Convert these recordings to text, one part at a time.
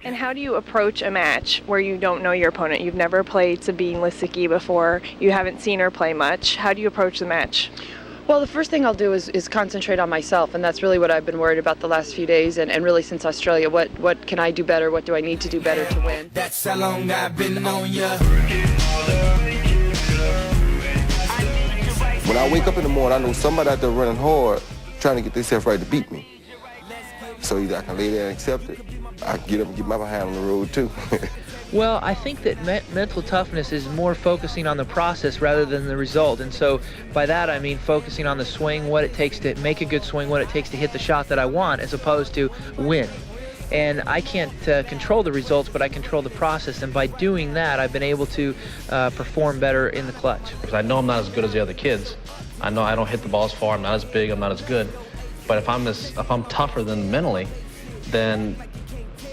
And how do you approach a match where you don't know your opponent? You've never played Sabine Lisicki before. You haven't seen her play much. How do you approach the match? Well, the first thing I'll do is concentrate on myself, and that's really what I've been worried about the last few days, and really since Australia. What can I do better? What do I need to do better to win? That's how long I've been on ya. When I wake up in the morning, I know somebody out there running hard, trying to get themselves right to beat me. So either I can lay there and accept it, I can get up and get my behind on the road too. Well, I think that mental toughness is more focusing on the process rather than the result. And so by that I mean focusing on the swing, what it takes to make a good swing, what it takes to hit the shot that I want, as opposed to win. And I can't control the results, but I control the process. And by doing that, I've been able to perform better in the clutch. Because I know I'm not as good as the other kids. I know I don't hit the ball as far, I'm not as big, I'm not as good. But if I'm tougher than mentally, then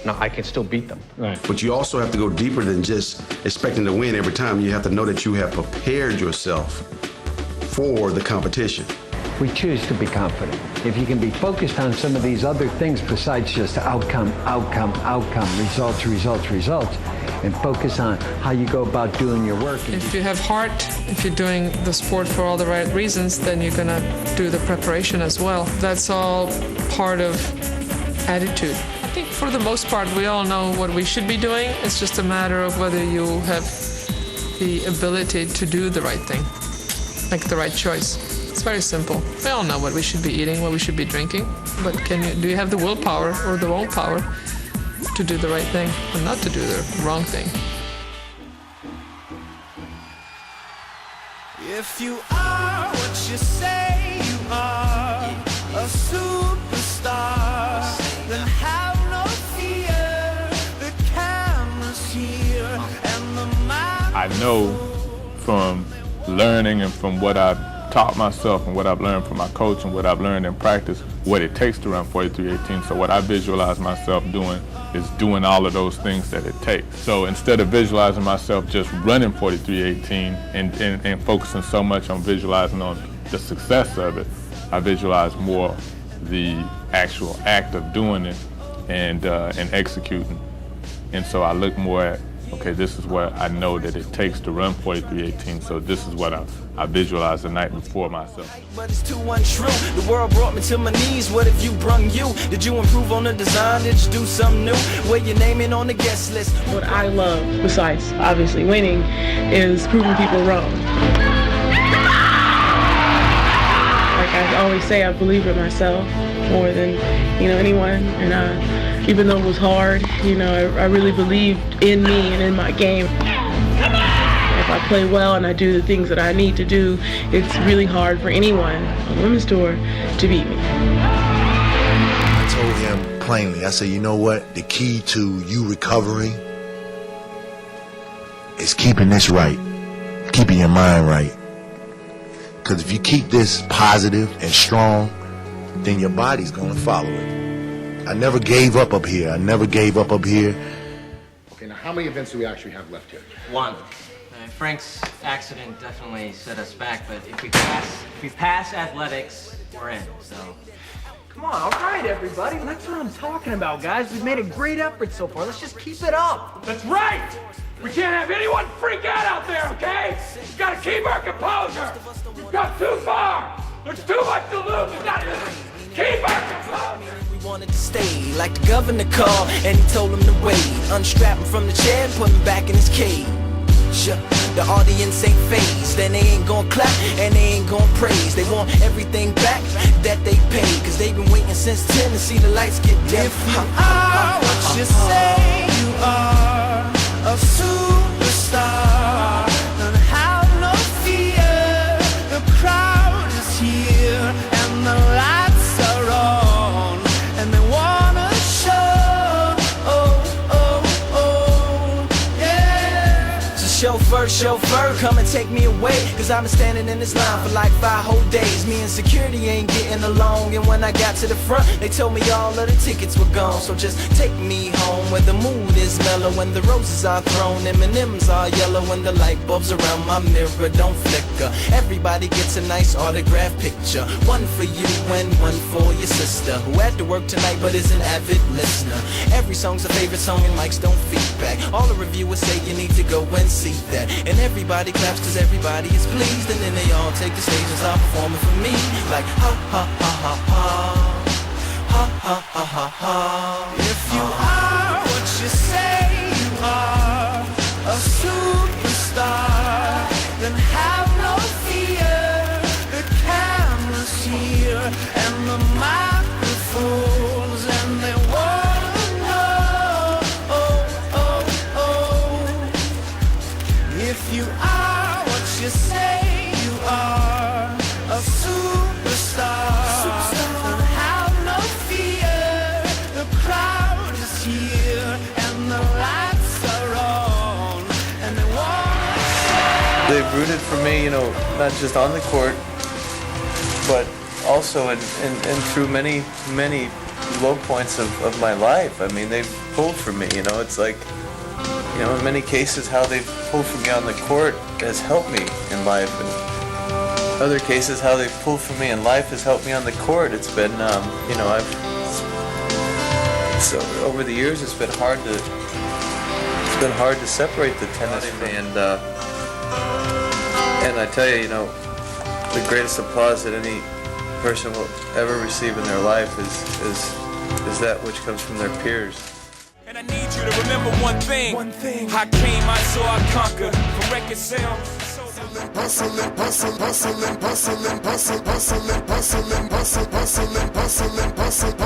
no, I can still beat them. Right. But you also have to go deeper than just expecting to win every time. You have to know that you have prepared yourself for the competition. We choose to be confident. If you can be focused on some of these other things besides just outcome, results, and focus on how you go about doing your work. If you have heart, if you're doing the sport for all the right reasons, then you're gonna do the preparation as well. That's all part of attitude. I think for the most part, we all know what we should be doing. It's just a matter of whether you have the ability to do the right thing, make the right choice. It's very simple. We all know what we should be eating, what we should be drinking, but do you have the willpower or the won't power to do the right thing and not to do the wrong thing? If you are what you say you are, a superstar, then have no fear. The camera's here and the man. I know from learning and from what I've taught myself and what I've learned from my coach and what I've learned in practice, what it takes to run 43.18. So what I visualize myself doing is doing all of those things that it takes. So instead of visualizing myself just running 43.18 and focusing so much on visualizing on the success of it, I visualize more the actual act of doing it and executing. And so I look more at, okay, this is what I know that it takes to run 43.18, so this is what I visualized the night before myself. But it's too untrue. The world brought me to my knees. What have you brung you? Did you improve on the design? Did you do something new? Where your name in on the guest list? What I love, besides obviously winning, is proving people wrong. Like I always say, I believe in myself more than anyone, and even though it was hard, I really believed in me and in my game. If I play well and I do the things that I need to do, it's really hard for anyone on the women's tour to beat me. I told him plainly, I said, you know what? The key to you recovering is keeping this right, keeping your mind right. Because if you keep this positive and strong, then your body's going to follow it. I never gave up here. Okay, now how many events do we actually have left here? One. Frank's accident definitely set us back, but if we pass athletics, we're in, so. Come on, all right, everybody. That's what I'm talking about, guys. We've made a great effort so far. Let's just keep it up. That's right! We can't have anyone freak out there, okay? We've got to keep our composure. We've got too far. There's too much to lose. We've got to keep our composure. We wanted to stay, like the governor called, and he told him to wait. Unstrap him from the chair and put him back in his cage. The audience ain't phased, and they ain't gon' clap, and they ain't gon' praise. They want everything back that they paid, cause they've been waiting since 10 to see the lights get dim. If you are what you say you are, a superstar, then have no fear. The crowd is here, and the lights are on, and they wanna show. Chauffeur, come and take me away, cause I've been standing in this line for like 5 whole days. Me and security ain't getting along, and when I got to the front, they told me all of the tickets were gone. So just take me home where the mood is mellow, when the roses are thrown, M&M's are yellow, when the light bulbs around my mirror don't flicker. Every everybody gets a nice autograph picture. One for you and one for your sister, who had to work tonight but is an avid listener. Every song's a favorite song and mics don't feedback. All the reviewers say you need to go and see that. And everybody claps cause everybody is pleased. And then they all take the stage and start performing for me. Like ha ha ha ha ha. Ha ha ha ha ha. If you are what you say you are, a superstar, then have no fear. The camera's here and the microphones, and they wanna know, oh, oh, oh. If you are what you say you are, a superstar, then have no fear. The crowd is here and the lights are on, and they wanna. They've rooted for me, you know, not just on the court, but also and through many low points of my life. I mean, they've pulled for me, you know. It's like, you know, in many cases how they've pulled for me on the court has helped me in life, and other cases how they've pulled for me in life has helped me on the court. It's been, you know, so over the years it's been hard to separate the tennis from me, and I tell you, you know, the greatest applause that any person will ever receive in their life is that which comes from their peers. And I need you to remember one thing. I came, I saw, I conquered. For record sales. Hustling, hustling, hustling, hustling, hustling, hustling, hustling, hustling, hustling, hustling, hustling,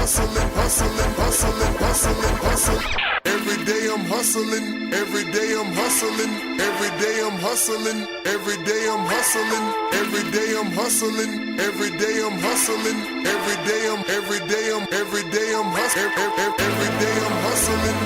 hustling, hustling, hustling, hustling. Every day I'm hustling, every day I'm hustling, every day I'm hustling, every day I'm hustling, every day I'm hustling, every day I'm hustling, every day I'm hustling, every day I'm hustling.